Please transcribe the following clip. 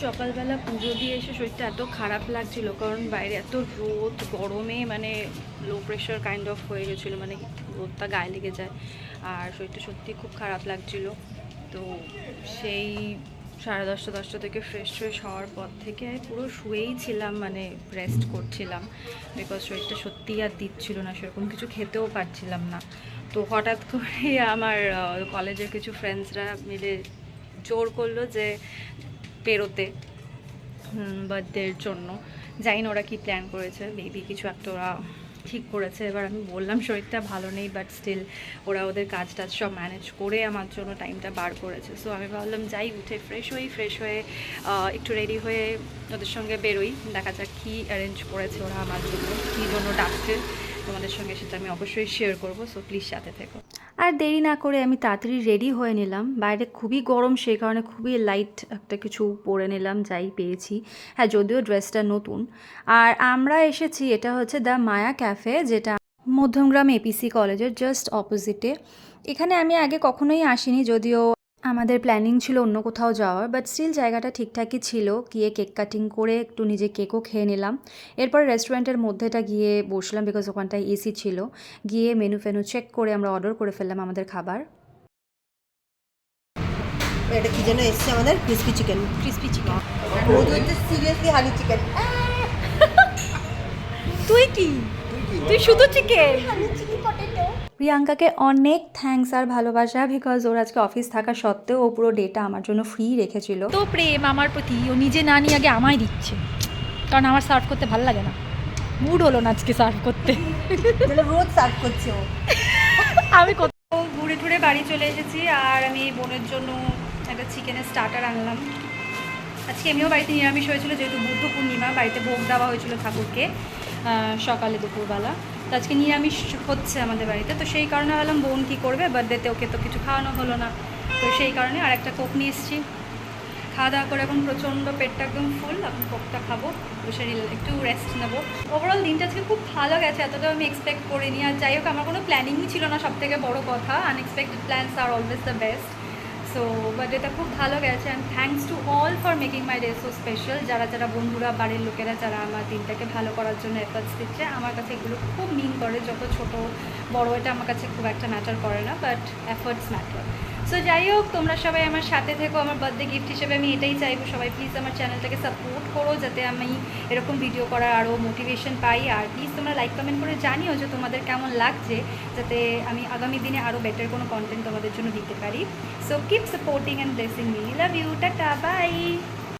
সকালবেলা পুজো দিয়ে এসে শরীরটা এত খারাপ লাগছিল, কারণ বাইরে এত রোদ, গরমে মানে লো প্রেশার কাইন্ড অফ হয়ে গেছিলো, মানে রোদটা গায়ে লেগে যায় আর শরীরটা সত্যি খুব খারাপ লাগছিল। তো সেই 10:30 থেকে ফ্রেশ হওয়ার পর থেকে পুরো শুয়েই ছিলাম, মানে রেস্ট করছিলাম, বিকজ শরীরটা সত্যিই আর দিচ্ছিল না, সেরকম কিছু খেতেও পারছিলাম না। তো হঠাৎ করে আমার কলেজের কিছু ফ্রেন্ডসরা মিলে জোর করলো যে বেরোতে বার্থডের জন্য। জানি না ওরা কী প্ল্যান করেছে, মেবি কিছু একটা ওরা ঠিক করেছে। এবার আমি বললাম শরীরটা ভালো নেই, বাট স্টিল ওরা ওদের কাজ টাজ সব ম্যানেজ করে আমার জন্য টাইমটা বার করেছে। সো আমি ভাবলাম যাই, উঠে ফ্রেশ হয়ে একটু রেডি হয়ে ওদের সঙ্গে বেরোই, দেখা যাক কী অ্যারেঞ্জ করেছে ওরা আমার জন্য, কী জন্য ডাকছে। তোমাদের সঙ্গে সেটা আমি অবশ্যই শেয়ার করবো, সো প্লিজ সাথে থেকো। আর দেরি না করে আমি তাড়াতাড়ি রেডি হয়ে নিলাম। বাইরে খুবই গরম, সেই কারণে খুবই লাইট একটা কিছু পরে নিলাম, যাই পেয়েছি। হ্যাঁ, যদিও ড্রেসটা নতুন। আর আমরা এসেছি, এটা হচ্ছে দ্য মায়া ক্যাফে, যেটা মধ্যমগ্রাম এপিসি কলেজের জাস্ট অপোজিটে। এখানে আমি আগে কখনোই আসিনি, যদিও আমাদের প্ল্যানিং ছিল অন্য কোথাও যাওয়ার, বাট স্টিল জায়গাটা ঠিকঠাকই ছিল। গিয়ে কেক কাটিং করে একটু নিজে কেকও খেয়ে নিলাম। এরপর রেস্টুরেন্টের মধ্যেটা গিয়ে বসলাম, বিকজ ওখানটায় এসি ছিল। গিয়ে মেনু ফেনু চেক করে আমরা অর্ডার করে ফেললাম আমাদের খাবার। এটা কি যেন এসছে আমাদের ক্রিসপি চিকেন। মোদি হচ্ছে সিরিয়াসলি হানি চিকেন। তুই কি? তুই শুধু চিকেন? Honey chicken potato. প্রিয়াঙ্কাকে অনেক থ্যাঙ্কস আর ভালোবাসা, বিকজ ওর আজকে অফিস থাকা সত্ত্বেও ও পুরো ডেটা আমার জন্য ফ্রি রেখেছিল। তো প্রেম আমার প্রতি, ও নিজে না নিয়ে আগে আমায় দিচ্ছে, কারণ আমার সার্ভ করতে ভালো লাগে না, মুড হলো না আজকে সার্ভ করতে। মানে রোজ সার্ভ করছে ও। আমি ঘুরে টুরে বাড়ি চলে এসেছি, আর আমি বোনের জন্য একটা চিকেনের স্টার্টার আনলাম। আজকে এমনিও বাড়িতে নিরামিষ হয়েছিল, যেহেতু বুদ্ধ পূর্ণিমা, বাড়িতে ভোগ দেওয়া হয়েছিল ঠাকুরকে সকালে দুপুরবেলা। তো আজকে নিরামিষ হচ্ছে আমাদের বাড়িতে, তো সেই কারণে ভাবলাম বোন কী করবে, বার্থডেতে ওকে তো কিছু খাওয়ানো হলো না, তো সেই কারণে আর একটা কোক নিয়ে এসেছি। খাওয়া দাওয়া করে এখন প্রচণ্ড পেটটা একদম ফুল, এখন কোকটা খাবো, বসে একটু রেস্ট নেবো। ওভারঅল দিনটা আজকে খুব ভালো গেছে, এতটাও আমি এক্সপেক্ট করিনি। আর যাই হোক, আমার কোনো প্ল্যানিংই ছিল না, সবথেকে বড় কথা। আনএক্সপেক্টেড প্ল্যানস আর অলওয়েজ দ্য বেস্ট। সো বার্থডেটা খুব ভালো গেছে, and thanks to all for making my day so special. যারা বন্ধুরা, বাড়ির লোকেরা যারা আমার দিনটাকে ভালো করার জন্য এফার্টস দিচ্ছে, আমার কাছে এগুলো খুব মিন করে। যত ছোট বড় এটা আমার কাছে খুব একটা ম্যাটার করে না, বাট এফার্টস ম্যাটার। সো যাই হোক, তোমরা সবাই আমার সাথে থেকো। আমার বার্থডে গিফট হিসেবে আমি এটাই চাইবো, সবাই প্লিজ আমার চ্যানেলটাকে সাপোর্ট করো, যাতে আমি এরকম ভিডিও করার আরও মোটিভেশন পাই। আর প্লিজ তোমরা লাইক কমেন্ট করে জানিও যে তোমাদের কেমন লাগছে, যাতে আমি আগামী দিনে আরও বেটার কোনো কন্টেন্ট তোমাদের জন্য দিতে পারি। So keep supporting and blessing me. Love you, tata, by.